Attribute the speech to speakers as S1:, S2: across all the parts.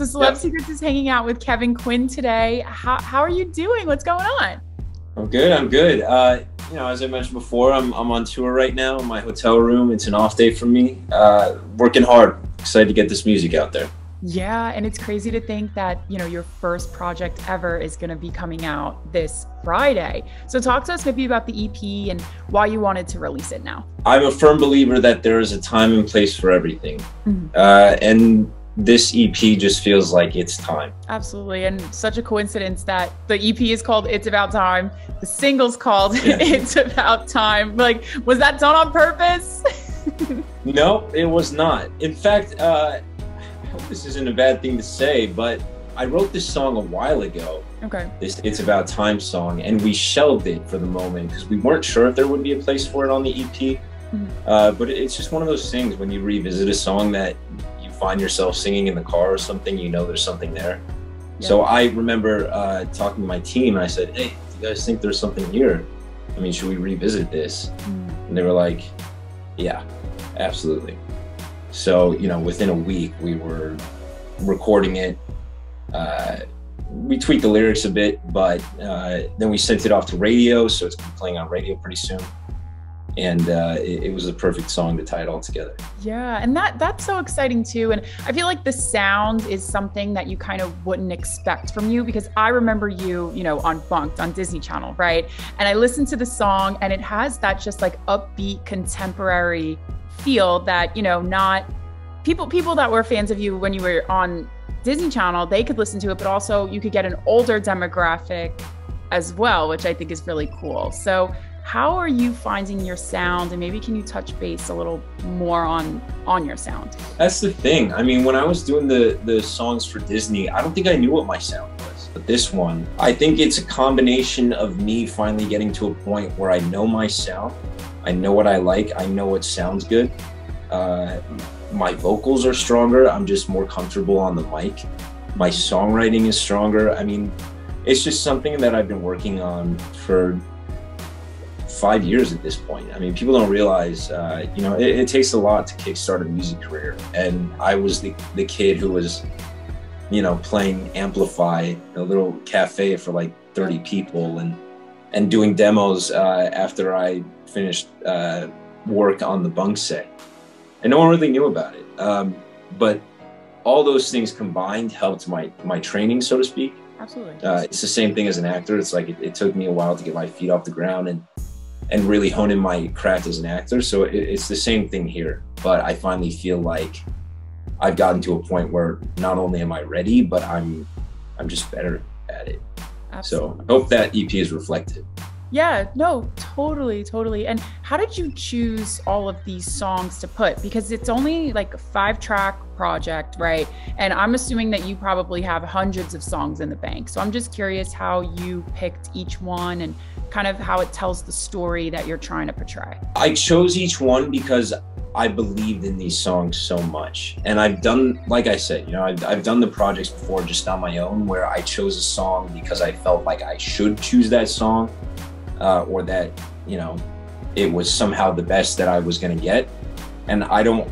S1: Celeb Secrets is hanging out with Kevin Quinn today. How are you doing? What's going on?
S2: I'm good. I'm good. As I mentioned before, I'm on tour right now in my hotel room. It's an off day for me. Working hard. Excited to get this music out there.
S1: Yeah, and it's crazy to think that, your first project ever is going to be coming out this Friday. So talk to us maybe about the EP and why you wanted to release it now.
S2: I'm a firm believer that there is a time and place for everything. And this EP just feels like it's time.
S1: Absolutely. And such a coincidence that the EP is called It's About Time. The single's called It's About Time. Like, was that done on purpose?
S2: No, it was not. In fact, I hope this isn't a bad thing to say, but I wrote this song a while ago.
S1: Okay.
S2: This It's About Time song, and we shelved it for the moment because we weren't sure if there would be a place for it on the EP. But it's just one of those things when you revisit a song that you find yourself singing in the car or something, there's something there. Yeah. So I remember talking to my team, and I said, hey, do you guys think there's something here? I mean, should we revisit this? And they were like, yeah, absolutely. So, within a week we were recording it. We tweaked the lyrics a bit, but then we sent it off to radio, so it's gonna be playing on radio pretty soon. And it was a perfect song to tie it all together.
S1: Yeah, and that's so exciting too. And I feel like the sound is something that you kind of wouldn't expect from you, because I remember you, on Bunk'd on Disney Channel, right? And I listened to the song and it has that just like upbeat contemporary feel that, not people that were fans of you when you were on Disney Channel, they could listen to it, but also you could get an older demographic as well, which I think is really cool. So how are you finding your sound? And maybe can you touch base a little more on your sound?
S2: That's the thing. I mean, when I was doing the songs for Disney, I don't think I knew what my sound was. But this one, I think it's a combination of me finally getting to a point where I know my sound. I know what I like. I know what sounds good. My vocals are stronger. I'm just more comfortable on the mic. My songwriting is stronger. I mean, it's just something that I've been working on for 5 years at this point. I mean, people don't realize, it takes a lot to kickstart a music career. And I was the kid who was, playing Amplify in a little cafe for like 30 people and doing demos after I finished work on the bunk set. And no one really knew about it. But all those things combined helped my training, so to speak.
S1: Absolutely.
S2: It's the same thing as an actor. It's like it took me a while to get my feet off the ground and really hone in my craft as an actor. So it's the same thing here. But I finally feel like I've gotten to a point where not only am I ready, but I'm just better at it. Absolutely. So I hope that EP is reflected.
S1: Yeah, no, totally. And how did you choose all of these songs to put? Because it's only like a 5-track project, right? And I'm assuming that you probably have hundreds of songs in the bank. So I'm just curious how you picked each one and kind of how it tells the story that you're trying to portray.
S2: I chose each one because I believed in these songs so much. And I've done, like I said, I've done the projects before just on my own where I chose a song because I felt like I should choose that song. Or that, it was somehow the best that I was going to get. And I don't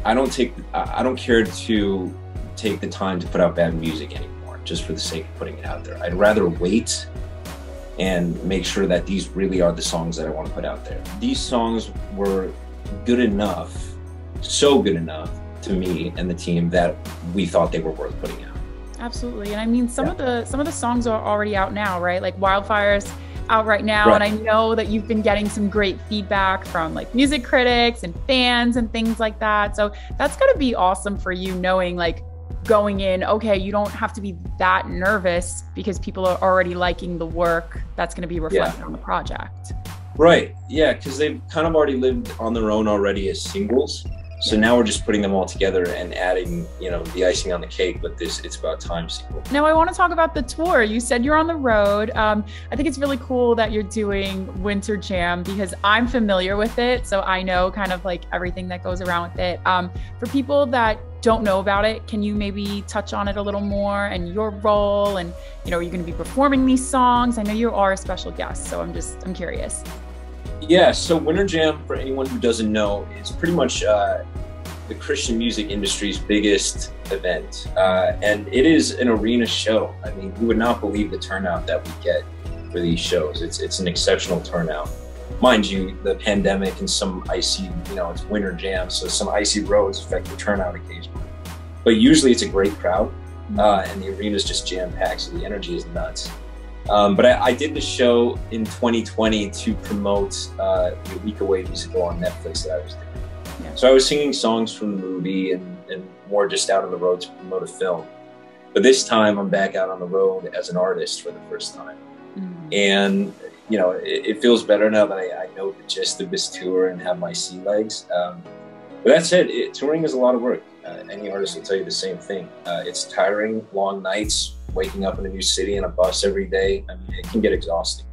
S2: care to take the time to put out bad music anymore, just for the sake of putting it out there. I'd rather wait and make sure that these really are the songs that I want to put out there. These songs were good enough, so good enough to me and the team that we thought they were worth putting out.
S1: Absolutely. And I mean, some of the songs are already out now, right? Like Wildfire's out right now. Right. And I know that you've been getting some great feedback from like music critics and fans and things like that. So that's going to be awesome for you, knowing like going in, okay, you don't have to be that nervous because people are already liking the work that's going to be reflected on the project.
S2: Right. Yeah. Because they've kind of already lived on their own already as singles. So now we're just putting them all together and adding, the icing on the cake with this It's About Time sequel.
S1: Now I want to talk about the tour. You said you're on the road. I think it's really cool that you're doing Winter Jam because I'm familiar with it. So I know kind of like everything that goes around with it. For people that don't know about it, can you maybe touch on it a little more and your role and, are you going to be performing these songs? I know you are a special guest, so I'm curious.
S2: Yeah, so Winter Jam, for anyone who doesn't know, is pretty much the Christian music industry's biggest event, and it is an arena show. I mean, you would not believe the turnout that we get for these shows. It's an exceptional turnout. Mind you, the pandemic and some icy, it's winter jam, so some icy roads affect the turnout occasionally. But usually it's a great crowd, and the arena is just jam-packed, so the energy is nuts. But I did the show in 2020 to promote the A Week Away musical on Netflix that I was doing. Yeah. So I was singing songs from the movie and more just out on the road to promote a film. But this time I'm back out on the road as an artist for the first time. And it feels better now that I know the gist of this tour and have my sea legs. But that said, touring is a lot of work. Any artist will tell you the same thing. It's tiring, long nights, waking up in a new city in a bus every day. I mean, it can get exhausting.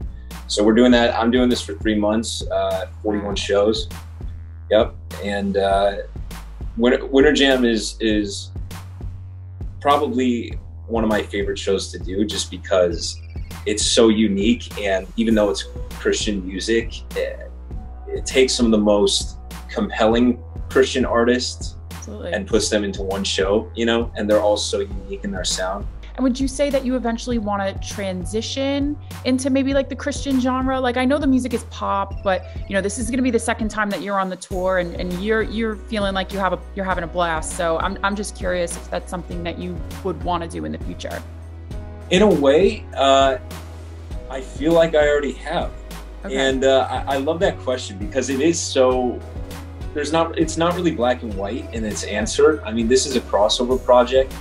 S2: So we're doing that. I'm doing this for 3 months, 41 shows. Yep. And Winter Jam is probably one of my favorite shows to do, just because it's so unique. And even though it's Christian music, it takes some of the most compelling Christian artists and puts them into one show, and they're all so unique in their sound.
S1: And would you say that you eventually want to transition into maybe like the Christian genre? Like, I know the music is pop, but this is going to be the second time that you're on the tour, and you're feeling like you're having a blast. So I'm just curious if that's something that you would want to do in the future.
S2: In a way, I feel like I already have. Okay. And I love that question, because it is so, it's not really black and white in its answer. I mean, this is a crossover project,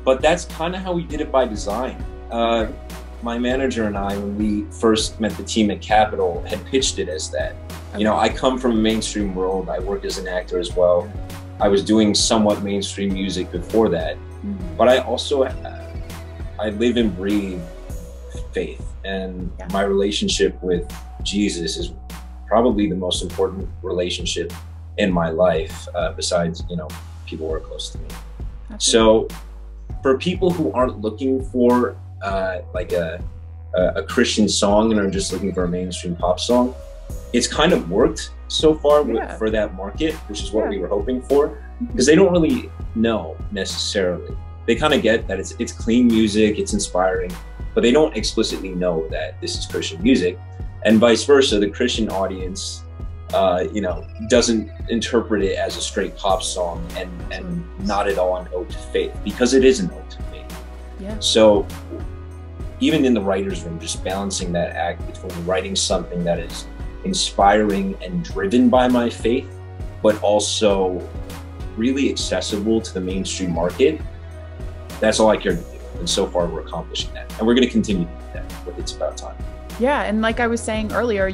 S2: but that's kind of how we did it by design. My manager and I, when we first met the team at Capitol, had pitched it as that. Okay. I come from a mainstream world. I work as an actor as well. I was doing somewhat mainstream music before that, but I also, I live and breathe faith, and my relationship with Jesus is probably the most important relationship in my life, besides, people who are close to me. Absolutely. So for people who aren't looking for like a Christian song and are just looking for a mainstream pop song, it's kind of worked so far for that market, which is what we were hoping for, because they don't really know necessarily. They kind of get that it's clean music, it's inspiring, but they don't explicitly know that this is Christian music, and vice versa. The Christian audience, doesn't interpret it as a straight pop song and not at all an ode to faith, because it is an ode to faith. Yeah. So even in the writer's room, just balancing that act between writing something that is inspiring and driven by my faith, but also really accessible to the mainstream market, that's all I care to do. And so far we're accomplishing that. And we're going to continue to do that, but it's about time.
S1: Yeah. And like I was saying earlier,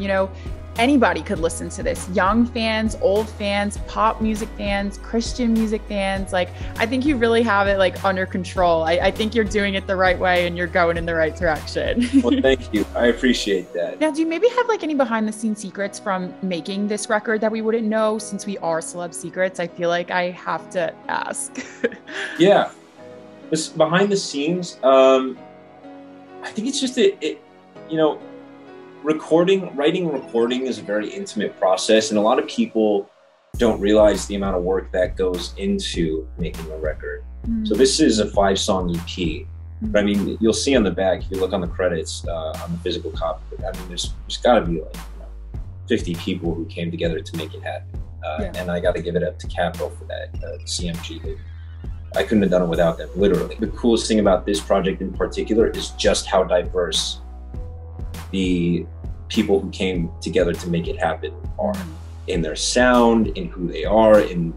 S1: anybody could listen to this. Young fans, old fans, pop music fans, Christian music fans. Like, I think you really have it like under control. I think you're doing it the right way and you're going in the right direction.
S2: Well, thank you. I appreciate that.
S1: Now, do you maybe have like any behind the scenes secrets from making this record that we wouldn't know, since we are Celeb Secrets? I feel like I have to ask.
S2: Yeah. This behind the scenes, I think it's just writing and recording is a very intimate process, and a lot of people don't realize the amount of work that goes into making a record. So this is a 5-song EP, but I mean, you'll see on the back, if you look on the credits, on the physical copy, I mean, there's gotta be like 50 people who came together to make it happen. And I gotta give it up to Capitol for that, CMG. I couldn't have done it without them, literally. The coolest thing about this project in particular is just how diverse the people who came together to make it happen are, in their sound, in who they are, in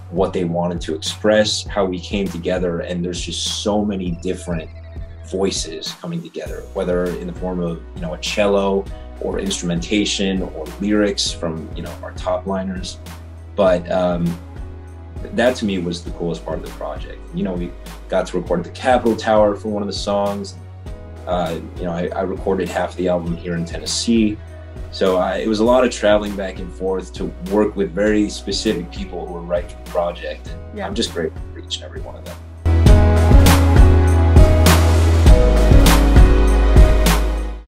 S2: what they wanted to express, how we came together. And there's just so many different voices coming together, whether in the form of, a cello or instrumentation or lyrics from, our top liners. But that to me was the coolest part of the project. We got to record at the Capitol Tower for one of the songs. I recorded half the album here in Tennessee. So it was a lot of traveling back and forth to work with very specific people who were right for the project. And I'm just grateful for each and every one of them.